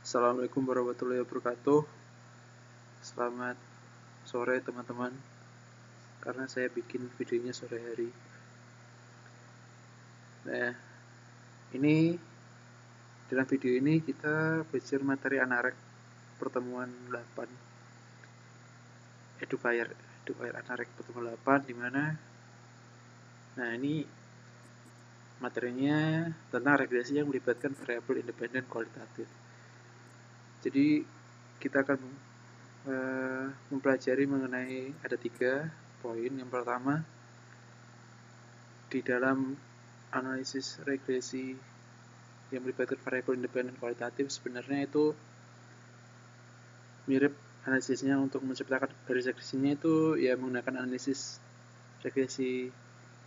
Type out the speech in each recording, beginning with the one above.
Assalamualaikum warahmatullahi wabarakatuh. Selamat sore teman-teman. Karena saya bikin videonya sore hari. Nah, ini dalam video ini kita belajar materi Anarek pertemuan 8. Educayer Anarek pertemuan 8 di mana ini materinya tentang regresi yang melibatkan variabel independen kualitatif. Jadi kita akan mempelajari mengenai ada 3 poin. Yang pertama, di dalam analisis regresi yang melibatkan variabel independen kualitatif sebenarnya itu mirip analisisnya untuk menciptakan garis regresinya itu ya menggunakan analisis regresi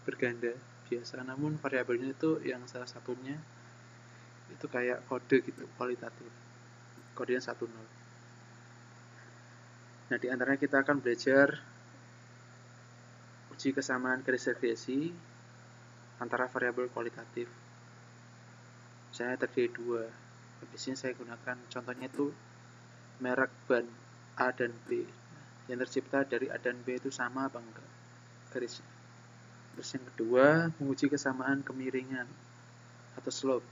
berganda biasa, namun variabelnya itu yang salah satunya itu kayak kode gitu, kualitatif, kodenya 1, 0. Nah, di antaranya kita akan belajar uji kesamaan garis regresi antara variabel kualitatif. Misalnya terdiri 2. Biasanya saya gunakan contohnya itu merek ban A dan B. Yang tercipta dari A dan B itu sama apa enggak garisnya. Terus yang kedua, menguji kesamaan kemiringan atau slope.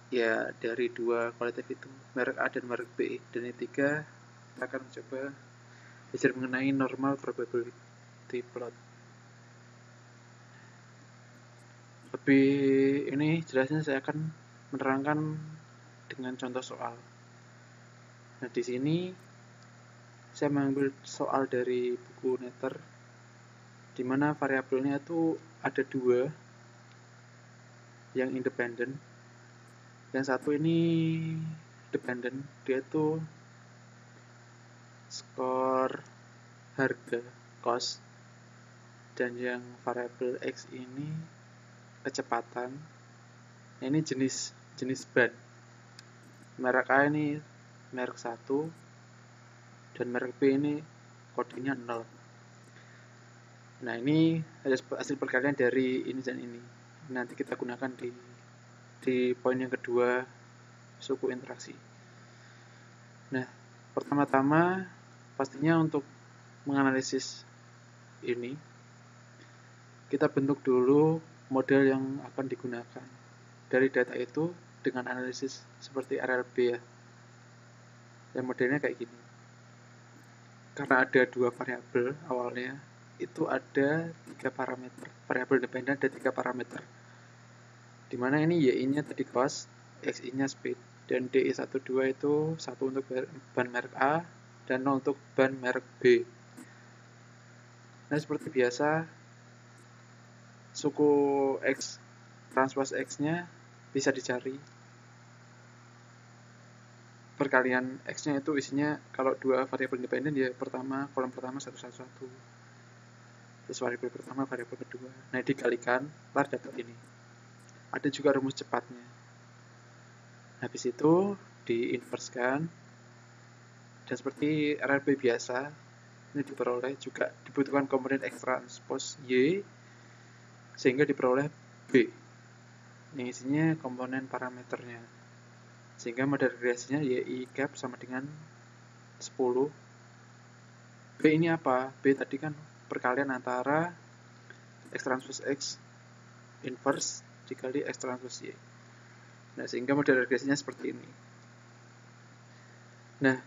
Ya, dari 2 kualitatif itu, merek A dan merek B. Dan yang 3, kita akan mencoba belajar mengenai normal probability plot. Lebih ini jelasnya saya akan menerangkan dengan contoh soal. Nah, di sini saya mengambil soal dari buku Netter, di mana variabelnya itu ada 2 yang independen. Yang satu ini dependen, dia itu skor harga, cost, dan yang variabel X ini kecepatan. Ini jenis ban. Merek A ini merek 1 dan merek B ini kodenya 0. Nah, ini hasil perkalian dari ini dan ini. Nanti kita gunakan di poin yang kedua, suku interaksi. Nah, pertama-tama pastinya untuk menganalisis ini kita bentuk dulu model yang akan digunakan. Dari data itu dengan analisis seperti RLB ya. Dan modelnya kayak gini. Karena ada 2 variabel awalnya, itu ada 3 parameter. Variabel independen ada 3 parameter. Dimana ini Y-nya tadi cost, X-nya speed, dan DI12 itu 1 untuk ban merek A dan 0 untuk ban merek B. Nah, seperti biasa, suku X transpose X-nya bisa dicari. Perkalian X-nya itu isinya kalau 2 variabel independen ya pertama, kolom pertama 1, 1, 1. Terus variabel pertama, variabel kedua. Nah, dikalikan, ntar dapat ini. Ada juga rumus cepatnya. Habis itu diinverskan, dan seperti RLB biasa, ini diperoleh juga dibutuhkan komponen X transpose Y, sehingga diperoleh B. Yang isinya komponen parameternya. Sehingga model regresinya YI cap sama dengan 10. B ini apa? B tadi kan perkalian antara X transpose X inverse dikali X transpose Y. Nah, sehingga model regresinya seperti ini. Nah,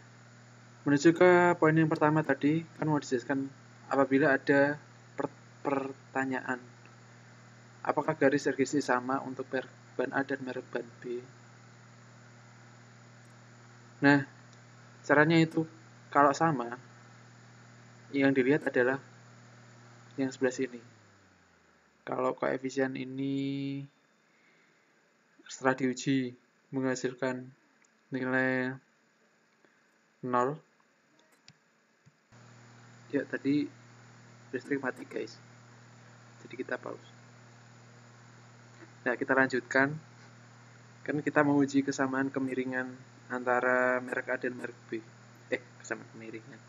menuju ke poin yang pertama tadi, kan mau dijelaskan apabila ada pertanyaan. Apakah garis regresi sama untuk merek ban A dan merek ban B? Nah, caranya itu kalau sama, yang dilihat adalah yang sebelah sini. Kalau koefisien ini setelah diuji menghasilkan nilai 0, ya tadi listrik mati guys, jadi kita pause. Nah, kita lanjutkan. Kan kita menguji kesamaan kemiringan antara merek A dan merek B. Kesamaan kemiringan,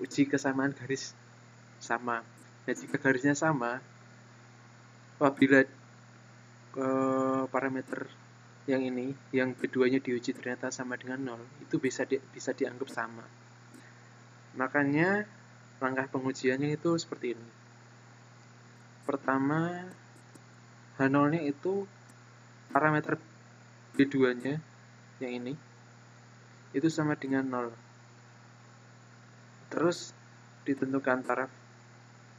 uji kesamaan garis sama. Nah, jika garisnya sama, apabila parameter yang ini, yang B2-nya diuji ternyata sama dengan 0, itu bisa dianggap sama. Makanya langkah pengujiannya itu seperti ini. Pertama, H0-nya itu parameter B2-nya yang ini itu sama dengan 0. Terus ditentukan taraf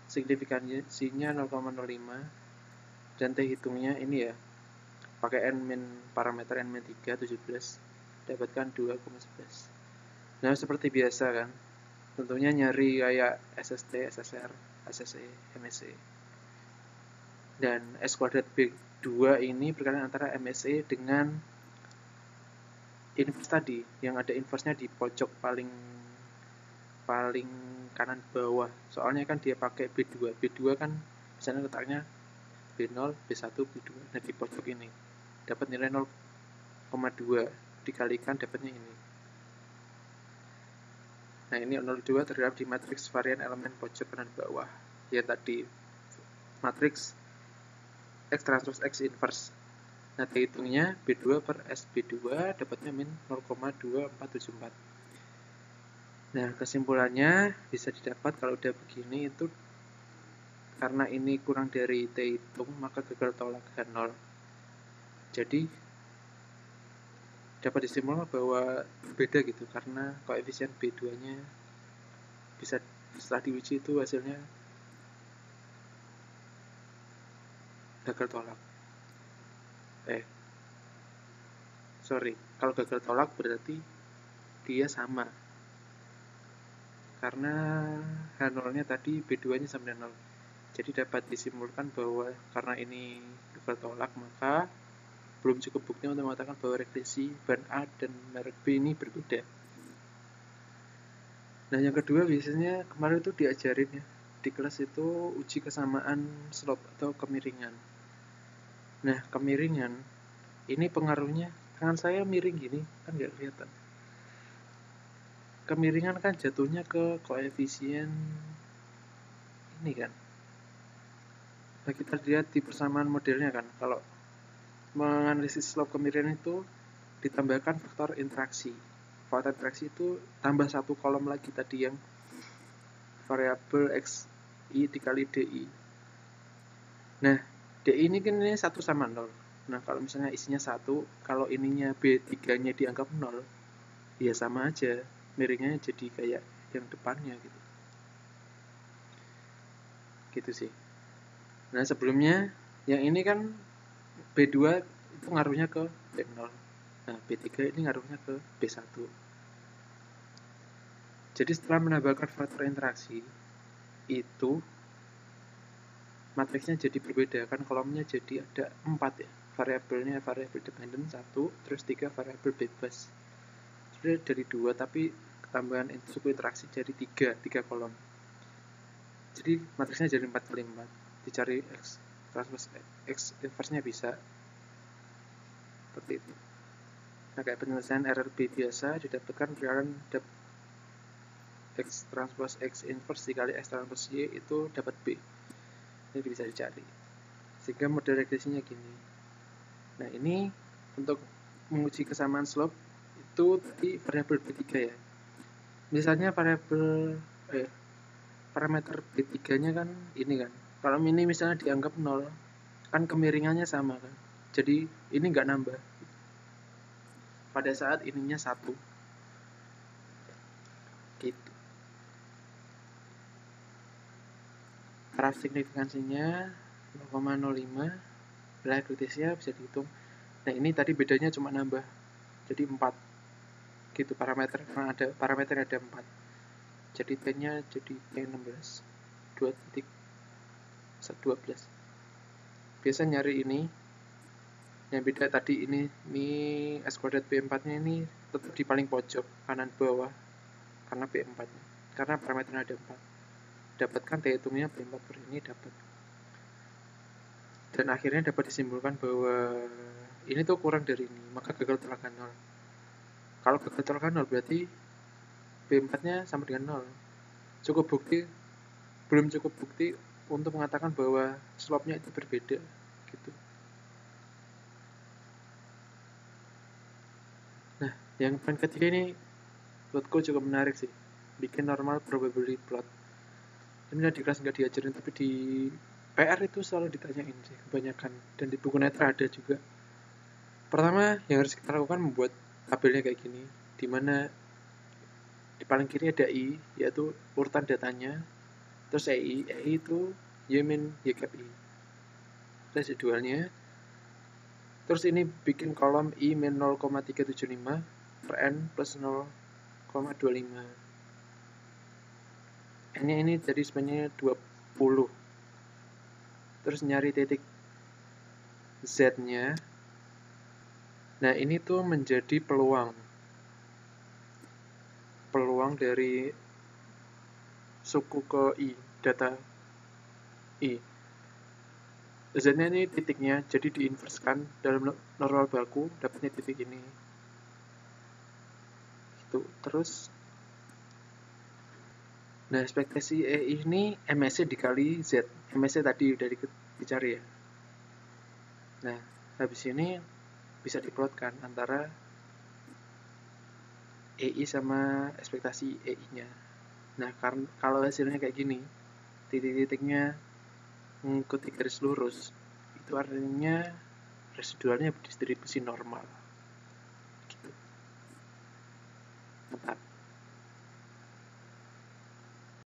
signifikansinya 0,05 dan T hitungnya ini ya, pakai parameter N-3 17, dapatkan 2,11. Nah, seperti biasa kan, tentunya nyari kayak SST, SSR, SSE, MSE. Dan S kuadrat B2 ini perkalian antara MSE dengan inverse tadi, yang ada inverse-nya di pojok paling kanan bawah. Soalnya kan dia pakai B2. B2 kan misalnya letaknya B0, B1, B2. Nah, di pojok ini dapat nilai 0,2 dikalikan dapatnya ini. Nah, ini 0,2 terdapat di matriks varian elemen pojok kanan bawah. Ya tadi matriks X transpose X inverse. Nah, hitungnya B2 per SB2 dapatnya min 0,2474. Nah, kesimpulannya bisa didapat kalau udah begini itu karena ini kurang dari T hitung, maka gagal tolak H0. Jadi dapat disimpulkan bahwa berbeda gitu, karena koefisien B2-nya bisa setelah diuji itu hasilnya gagal tolak. Kalau gagal tolak berarti dia sama. Karena H0-nya tadi B2-nya sama dengan 0. Jadi dapat disimpulkan bahwa karena ini gagal tolak, maka belum cukup bukti untuk mengatakan bahwa regresi ban A dan merek B ini berbeda. Nah, yang kedua biasanya kemarin itu diajarin ya, di kelas itu uji kesamaan slope atau kemiringan. Nah, kemiringan ini pengaruhnya, tangan saya miring gini, kan nggak kelihatan. Kemiringan kan jatuhnya ke koefisien ini kan. Nah, kita lihat di persamaan modelnya kan, kalau menganalisis slope kemiringan itu ditambahkan faktor interaksi. Faktor interaksi itu tambah satu kolom lagi tadi yang variabel XI dikali DI. Nah, DI ini kan ini 1 sama 0. Nah, kalau misalnya isinya 1, kalau ininya B3-nya dianggap 0, ya sama aja. Miringnya jadi kayak yang depannya gitu. Gitu sih. Nah, sebelumnya yang ini kan B2 itu ngaruhnya ke B0. Nah, B3 ini ngaruhnya ke B1. Jadi setelah menambahkan faktor interaksi, itu matriksnya jadi berbeda. Kan kolomnya jadi ada 4 ya. Variabelnya variabel dependent 1, terus 3 variabel bebas. Sebenarnya dari 2, tapi ketambahan suku interaksi jadi 3 kolom. Jadi matriksnya jadi 4 kali 4. Dicari X transpose X inverse-nya bisa. Seperti itu. Nah, kayak penyelesaian RRB biasa didapatkan perkalian X transpose X inverse dikali X transpose Y itu dapat B. Jadi bisa dicari. Sehingga model regresinya gini. Nah, ini untuk menguji kesamaan slope itu tadi variabel B3 ya. Misalnya parameter B3-nya kan ini kan. Kalau ini misalnya dianggap 0, kan kemiringannya sama kan. Jadi ini nggak nambah. Pada saat ininya 1. Gitu. Taraf signifikansinya 0,05. Nilai kritisnya bisa dihitung. Nah, ini tadi bedanya cuma nambah. Jadi 4. Gitu parameter, karena ada parameter ada 4. Jadi T-nya jadi T16. 2.12. Biasa nyari ini. Yang beda tadi ini S kuadrat B4-nya ini tetap di paling pojok kanan bawah karena B4-nya. Karena parameternya ada 4. Dapatkan T hitungnya B4 per ini dapat. Dan akhirnya dapat disimpulkan bahwa ini tuh kurang dari ini, maka gagal tolak 0. Kalau gagal tolak 0 berarti B4-nya sama dengan 0. Belum cukup bukti untuk mengatakan bahwa slope-nya itu berbeda gitu. Yang poin ketiga ini buatku cukup menarik sih, bikin normal probability plot. Ini di kelas nggak diajarin, tapi di PR itu selalu ditanyain sih kebanyakan, dan di buku netra ada juga. Pertama yang harus kita lakukan membuat tabelnya kayak gini, dimana di paling kiri ada I, yaitu urutan datanya, terus EI itu Y-min Y cap I, residualnya. Terus ini bikin kolom I min 0,375 per N plus 0,25. N-nya ini jadi sebenarnya 20. Terus nyari titik Z-nya. Nah, ini tuh menjadi peluang dari suku ke I, data I. Z-nya ini titiknya, jadi diinverskan dalam normal baku, dapatnya titik ini. Gitu. Terus, nah ekspektasi E ini MS-nya dikali Z. MS-nya tadi udah dicari ya. Nah, habis ini bisa diplotkan antara EI sama ekspektasi EI-nya. Nah, kalau hasilnya kayak gini, titik-titiknya mengikuti garis lurus, itu artinya residualnya berdistribusi normal. Gitu. Mantap.